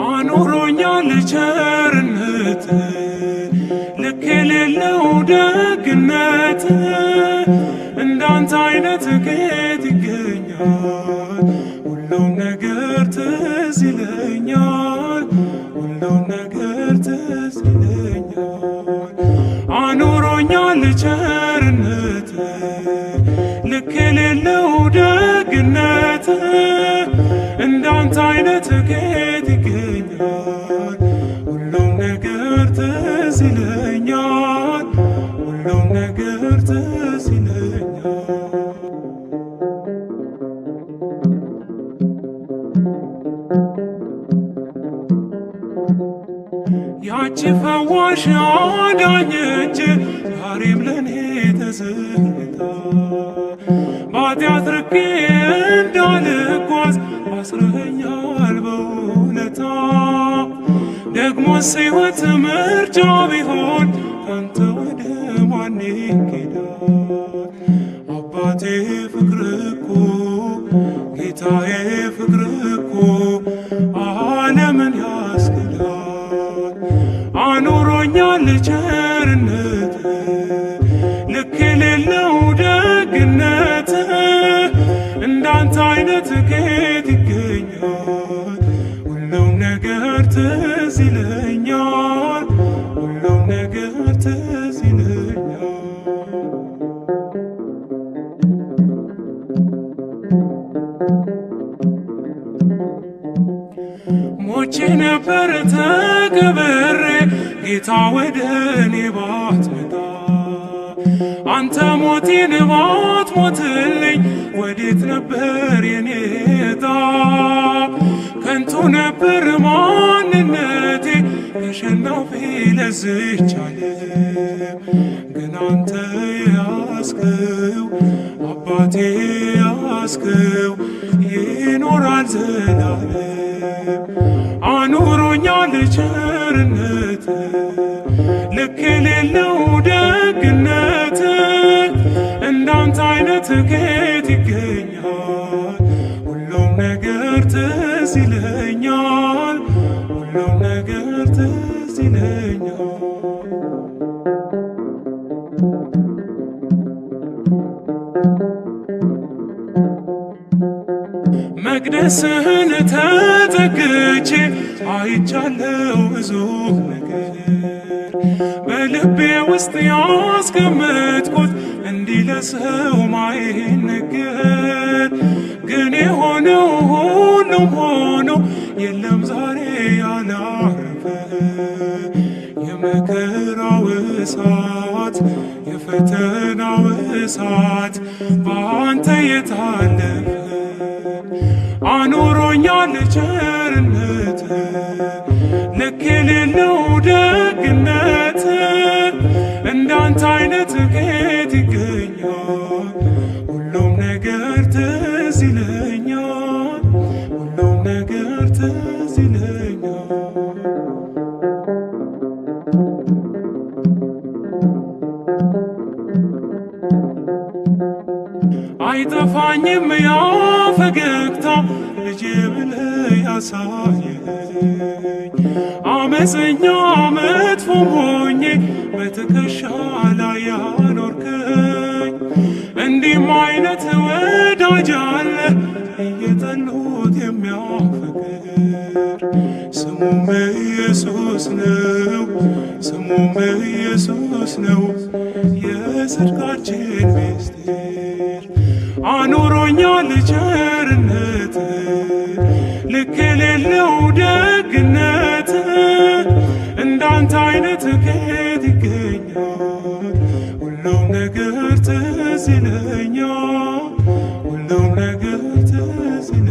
አኑሮኛል ቸርነት ልክ የሌለው ደግነት እንዳንተ አይነት ከየት ይገኛል? ሁሉም ነገር ትዝ ይለኛል፣ ሁሉም ነገር ትዝ ይለኛል። አኑሮኛል ቸርነት ልክ የሌለው ደግነት እንዳንተ አይነት ከየት ይገኛል? ሁሉም ነገር ትዝ ይለኛል፣ ሁሉም ነገር ትዝ ይለኛል። ያቺ ፈዋሽ አዳኝ እጅ ዛሬም ለኔ ተዘርግታ በኃጢአት ርቄ እንዳልጓዝ አስረኸኛል በውለታ። ደግሞስ ሕይወት ምርጫ ቢሆን ካንተ ወደ ማን ይኬዳል? አባቴ ፍቅር እኮ ጌታዬ ፍቅር እኮ ዓለምን ያስክዳል። አኑሮኛል ቸርነት ልክ የሌለው ደግነት እንዳንተ አይነት ከየት ይገኛል? ሁሉም ነገር ትዝ ይለኛል፣ ሁሉም ነገር ትዝ ይለኛል። ሞቼ ነበር ተቀብሬ ጌታ ወደ እኔ ባትመጣ፣ አንተ ሞቴን ባትሞትልኝ ወዴት ነበር የኔ ዕጣ? ከንቱ ነበር ማንነቴ ተሸናፊ ለዝች ዓለም፣ ግን አንተ ያስከው አባቴ ያስከው ይኖራል ዘላለም። አኑሮኛል ቸርነት ልክ የሌለው ደግነት እንዳንተ አይነት ከየት ይገኛል? ሁሉም ነገር ትዝ ይለኛል፣ ሁሉም ነገር ትዝ ይለኛል። መቅደስህን ተጠግቼ አይቻለው ብዙ ነገር በልቤ ውስጥ ያስቀመጥኩት እንዲህ ለሰው ማይነገር። ግን የሆነው ሁሉም ሆኖ የለም ዛሬ ያላረፈ የመከራው እሳት የፈተናው እሳት በአንተ የታለፈ። አኑሮኛል ቸርነት ልክ የሌለው ደግነት እንዳንተ አይነት ከየት ይገኛል? ሁሉም ነገር ትዝ ይለኛል፣ ሁሉም ነገር ትዝ ይለኛል። አይጠፋኝም ያ ፈገግታ ልጄ ብለህ ያሳየኸኝ፣ አመፀኛ መጥፎም ሆኜ በትከሻ ላይ ያኖርከኝ። እንዲህም አይነት ወዳጅ አለ እየጠሉት የሚያፈቅር፣ ስሙም ኢየሱስ ነው፣ ስሙም ኢየሱስ ነው የጽድቃችን ምስጢር። አኑሮኛል ቸርነት ልክ የሌለው ደግነት እንዳንተ አይነት ከየት ይገኛል? ሁሉም ነገር ትዝ ይለኛል፣ ሁሉም ነገር ትዝ ይለኛል።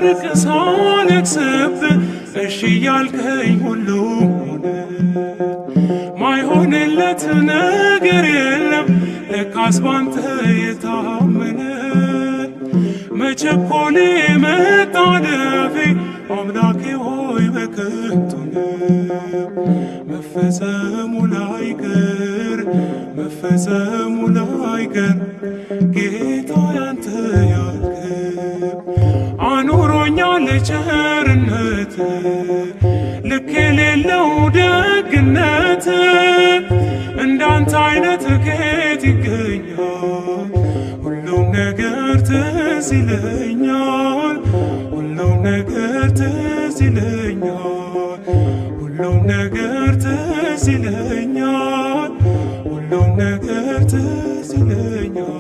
ሳልርቅ ሳለቅስብህ እሺ ያልከኝ ሁሉ ሆነ። ማይሆንለት ነገር የለም ለካስ ባንተ የታመነ። መቸኮሌ መጣደፌ አምላኬ ሆይ በከንቱ ነው። መፈጸሙ ላይቀር መፈጸሙ ላይቀር ጌታ ያንተ ያልከው አኑሮኛል ቸርነት ልክ የሌለው ደግነት። እንዳንተ አይነት ከየት ይገኛል? ሁሉም ነገር ትዝ ይለኛል ሁሉም ነገር ትዝ ይለኛል ሁሉም ነገር ትዝ ይለኛል ሁሉም ነገር ትዝ ይለኛል።